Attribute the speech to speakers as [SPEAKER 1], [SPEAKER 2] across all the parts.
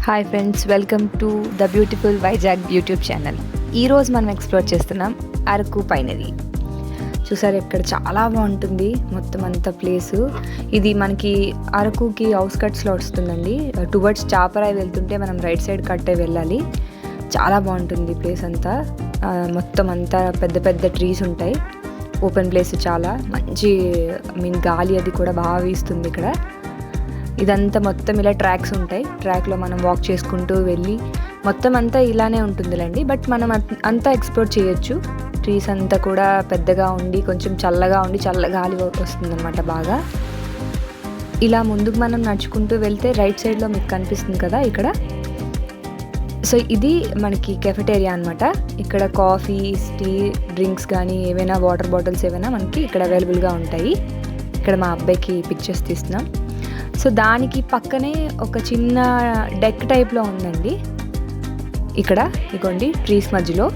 [SPEAKER 1] Hi friends, welcome to the beautiful Vizag YouTube channel. ఈరోజు మనం explore చేస్తున్నాం అరకు పైనరీ. చూసారు, ఇక్కడ చాలా బాగుంటుంది మొత్తం అంత ప్లేసు. ఇది మనకి అరకుకి అవుట్స్కట్స్లో వస్తుందండి. టువర్డ్స్ చాపరాయి వెళ్తుంటే మనం రైట్ సైడ్ కట్టే వెళ్ళాలి. చాలా బాగుంటుంది ప్లేస్ అంతా. మొత్తం అంతా పెద్ద పెద్ద ట్రీస్ ఉంటాయి. ఓపెన్ ప్లేస్, చాలా మంచి గాలి అది కూడా బాగా వీస్తుంది ఇక్కడ. ఇదంతా మొత్తం ఇలా ట్రాక్స్ ఉంటాయి. ట్రాక్లో మనం వాక్ చేసుకుంటూ వెళ్ళి మొత్తం అంతా ఇలానే ఉంటుందిలేండి. బట్ మనం అంతా ఎక్స్ప్లోర్ చేయొచ్చు. ట్రీస్ అంతా కూడా పెద్దగా ఉండి కొంచెం చల్లగా ఉండి చల్ల గాలి వస్తుందన్నమాట బాగా. ఇలా ముందుకు మనం నడుచుకుంటూ వెళ్తే రైట్ సైడ్లో మీకు కనిపిస్తుంది కదా ఇక్కడ. సో ఇది మనకి కెఫెటేరియా అనమాట. ఇక్కడ కాఫీస్, టీ, డ్రింక్స్ కానీ ఏవైనా వాటర్ బాటిల్స్ ఏవైనా మనకి ఇక్కడ అవైలబుల్గా ఉంటాయి. ఇక్కడ మా అబ్బాయికి పిక్చర్స్ తీస్తున్నాం. సో దానికి పక్కనే ఒక చిన్న డెక్ టైప్లో ఉందండి. ఇక్కడ ఇగోండి ట్రీస్ మధ్యలో.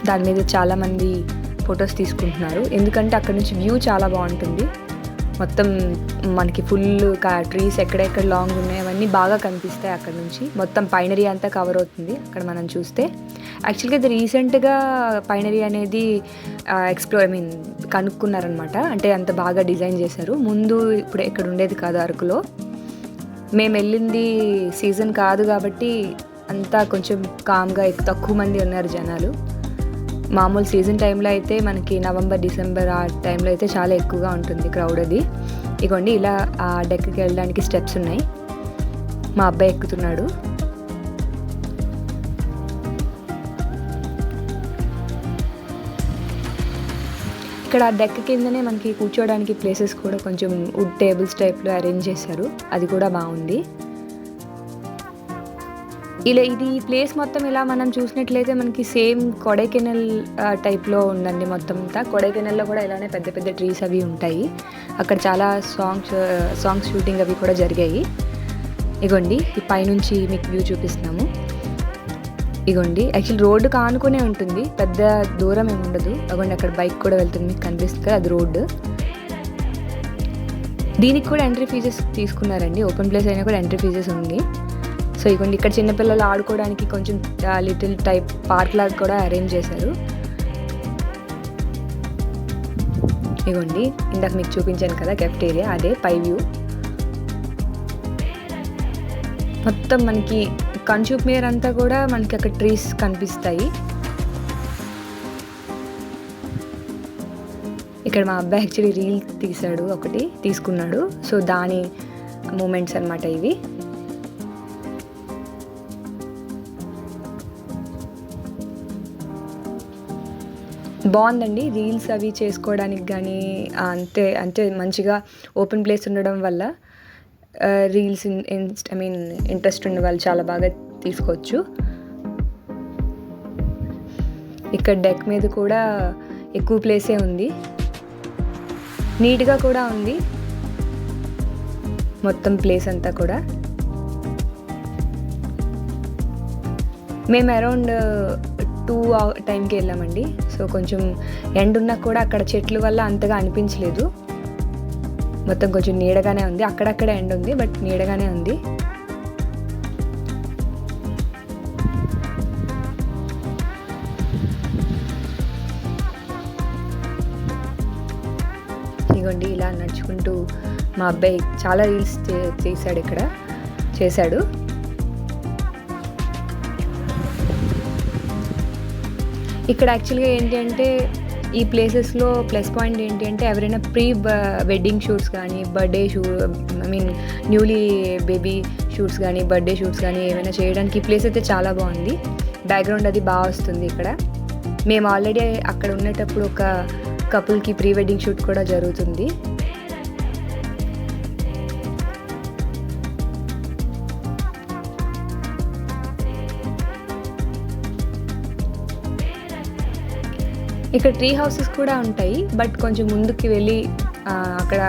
[SPEAKER 1] దాని మీద చాలామంది ఫొటోస్ తీసుకుంటున్నారు, ఎందుకంటే అక్కడ నుంచి వ్యూ చాలా బాగుంటుంది. మొత్తం మనకి ఫుల్ ట్రీస్ ఎక్కడెక్కడ లాంగ్ ఉన్నాయి అవన్నీ బాగా కనిపిస్తాయి అక్కడ నుంచి. మొత్తం పైనరీ అంతా కవర్ అవుతుంది అక్కడ మనం చూస్తే. యాక్చువల్గా ఇది రీసెంట్గా పైనరీ అనేది కనుక్కున్నారనమాట. అంటే అంత బాగా డిజైన్ చేశారు. ముందు ఇప్పుడు ఇక్కడ ఉండేది కాదు అరకులో. మేము వెళ్ళింది సీజన్ కాదు కాబట్టి అంతా కొంచెం కామ్గా తక్కువ మంది ఉన్నారు జనాలు. మామూలు సీజన్ టైంలో అయితే మనకి నవంబర్, డిసెంబర్ ఆ టైంలో అయితే చాలా ఎక్కువగా ఉంటుంది క్రౌడ్ అది. ఇగోండి ఇలా ఆ డెక్కి వెళ్ళడానికి స్టెప్స్ ఉన్నాయి. మా అబ్బాయి ఎక్కుతున్నాడు. ఇక్కడ ఆ డెక్ కిందనే మనకి కూర్చోడానికి ప్లేసెస్ కూడా కొంచెం వుడ్ టేబుల్స్ టైప్లో అరేంజ్ చేశారు. అది కూడా బాగుంది. ఇలా ఇది ప్లేస్ మొత్తం ఇలా మనం చూసినట్లయితే మనకి సేమ్ కొడైకెనాల్ టైప్లో ఉందండి మొత్తం అంతా. కొడైకెనాల్లో కూడా ఇలానే పెద్ద పెద్ద ట్రీస్ అవి ఉంటాయి. అక్కడ చాలా సాంగ్స్ షూటింగ్ అవి కూడా జరిగాయి. ఇగోండి ఈ పైనుంచి మీకు వ్యూ చూపిస్తున్నాము. ఇగోండి యాక్చువల్ రోడ్డు కానుకునే ఉంటుంది, పెద్ద దూరం ఏమి ఉండదు. అగోండి అక్కడ బైక్ కూడా వెళ్తుంది, మీకు కనిపిస్తుంది కదా, అది రోడ్డు. దీనికి కూడా ఎంట్రీ ఫీజెస్ తీసుకున్నారండి. ఓపెన్ ప్లేస్ అయినా కూడా ఎంట్రీ ఫీజెస్ ఉంది. సో ఇగోండి ఇక్కడ చిన్నపిల్లలు ఆడుకోవడానికి కొంచెం లిటిల్ టైప్ పార్క్ లాగా కూడా అరేంజ్ చేశారు. ఇగోండి ఇందాక మీకు చూపించాను కదా కెఫెటేరియా, అదే పై వ్యూ. మొత్తం మనకి కన్చూప్ మేర్ అంతా కూడా మనకి అక్కడ ట్రీస్ కనిపిస్తాయి. ఇక్కడ మా అబ్బాయి యాక్చువల్లీ రీల్ తీశాడు, ఒకటి తీసుకున్నాడు. సో దాని మూమెంట్స్ అన్నమాట ఇవి. బాగుందండి రీల్స్ అవి చేసుకోవడానికి కానీ. అంతే మంచిగా ఓపెన్ ప్లేస్ ఉండడం వల్ల రీల్స్ ఇంట్రెస్ట్ ఉన్న వాళ్ళు చాలా బాగా తీసుకోవచ్చు. ఇక్కడ డెక్ మీద కూడా ఎక్కువ ప్లేసే ఉంది, నీట్గా కూడా ఉంది మొత్తం ప్లేస్ అంతా కూడా. మేము అరౌండ్ 2 టైంకి వెళ్ళామండి. సో కొంచెం ఎండ్ ఉన్నా కూడా అక్కడ చెట్ల వల్ల అంతగా అనిపించలేదు. మొత్తం కొంచెం నీడగానే ఉంది. అక్కడక్కడ ఎండ్ ఉంది, బట్ నీడగానే ఉంది. ఇగోండి ఇలా నడుచుకుంటూ మా అబ్బాయి చాలా రీల్స్ చేశాడు. ఇక్కడ యాక్చువల్గా ఏంటి అంటే ఈ ప్లేసెస్లో ప్లస్ పాయింట్ ఏంటి అంటే ఎవరైనా ప్రీ వెడ్డింగ్ షూట్స్ కానీ, న్యూలీ బేబీ షూట్స్ కానీ, బర్త్డే షూట్స్ కానీ ఏమైనా చేయడానికి ఈ ప్లేస్ అయితే చాలా బాగుంది. బ్యాక్గ్రౌండ్ అది బాగా వస్తుంది ఇక్కడ. మేము ఆల్రెడీ అక్కడ ఉండేటప్పుడు ఒక కపుల్కి ప్రీ వెడ్డింగ్ షూట్ కూడా జరుగుతుంది. ఇక్కడ ట్రీ హౌసెస్ కూడా ఉంటాయి, బట్ కొంచెం ముందుకి వెళ్ళి అక్కడ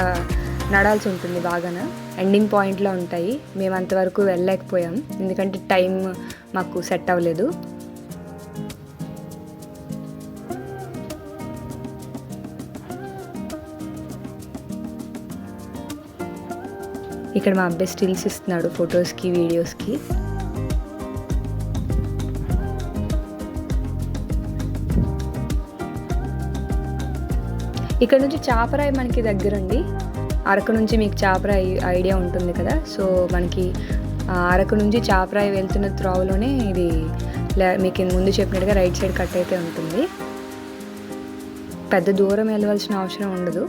[SPEAKER 1] నడాల్సి ఉంటుంది బాగాన. ఎండింగ్ పాయింట్లో ఉంటాయి. మేము అంతవరకు వెళ్ళలేకపోయాం ఎందుకంటే టైం మాకు సెట్ అవ్వలేదు. ఇక్కడ మా అబ్బాయి స్టిల్స్ ఇస్తున్నాడు ఫొటోస్కి, వీడియోస్కి. ఇక్కడ నుంచి చాపరాయి మనకి దగ్గరండి. అరకు నుంచి మీకు చాపరాయి ఐడియా ఉంటుంది కదా. సో మనకి అరకు నుంచి చాపరాయి వెళ్తున్న త్రోవలోనే ఇది మీకు ముందు చెప్పినట్టుగా రైట్ సైడ్ కట్ అయితే ఉంటుంది. పెద్ద దూరం వెళ్ళవలసిన అవసరం ఉండదు.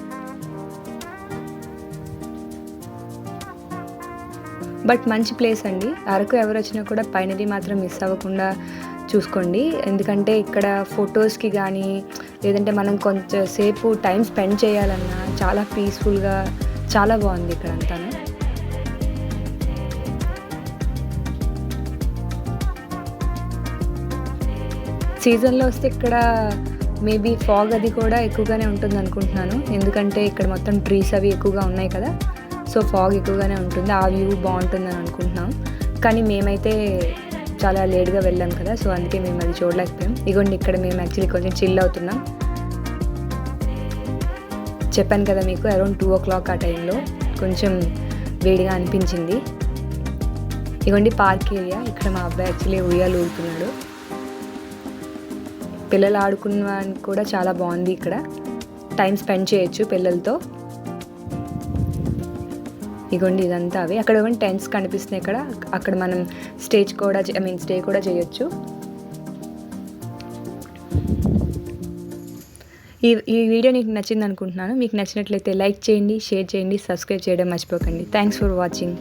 [SPEAKER 1] బట్ మంచి ప్లేస్ అండి. అరకు ఎవరు వచ్చినా కూడా పైనది మాత్రం మిస్ అవ్వకుండా చూసుకోండి. ఎందుకంటే ఇక్కడ ఫొటోస్కి కానీ లేదంటే మనం కొంచెంసేపు టైం స్పెండ్ చేయాలన్నా చాలా పీస్ఫుల్గా చాలా బాగుంది ఇక్కడ అంతా. సీజన్లో వస్తే ఇక్కడ మేబీ ఫాగ్ అది కూడా ఎక్కువగానే ఉంటుంది అనుకుంటున్నాను. ఎందుకంటే ఇక్కడ మొత్తం ట్రీస్ అవి ఎక్కువగా ఉన్నాయి కదా. సో ఫాగ్ ఎక్కువగానే ఉంటుంది. ఆ వ్యూ బాగుంటుందని అనుకుంటున్నాం. కానీ మేమైతే చాలా లేట్గా వెళ్ళాం కదా. సో అందుకే మేము అది చూడలేకపోయాం. ఇగోండి ఇక్కడ మేము యాక్చువల్లీ కొంచెం చిల్ అవుతున్నాం. చెప్పాను కదా మీకు అరౌండ్ 2 o'clock ఆ టైంలో కొంచెం వేడిగా అనిపించింది. ఇగోండి పార్క్ ఏరియా. ఇక్కడ మా అబ్బాయి యాక్చువల్లీ ఉయ్యాలు ఊరుతున్నాడు. పిల్లలు ఆడుకున్నానికి కూడా చాలా బాగుంది. ఇక్కడ టైం స్పెండ్ చేయొచ్చు పిల్లలతో. ఇగోండి ఇదంతా అవి. అక్కడ ఇవ్వండి టెంట్స్ కనిపిస్తున్నాయి ఇక్కడ. అక్కడ మనం స్టే కూడా చేయొచ్చు. ఈ వీడియో నీకు నచ్చింది అనుకుంటున్నాను. మీకు నచ్చినట్లయితే లైక్ చేయండి, షేర్ చేయండి, సబ్స్క్రైబ్ చేయడం మర్చిపోకండి. Thanks for watching.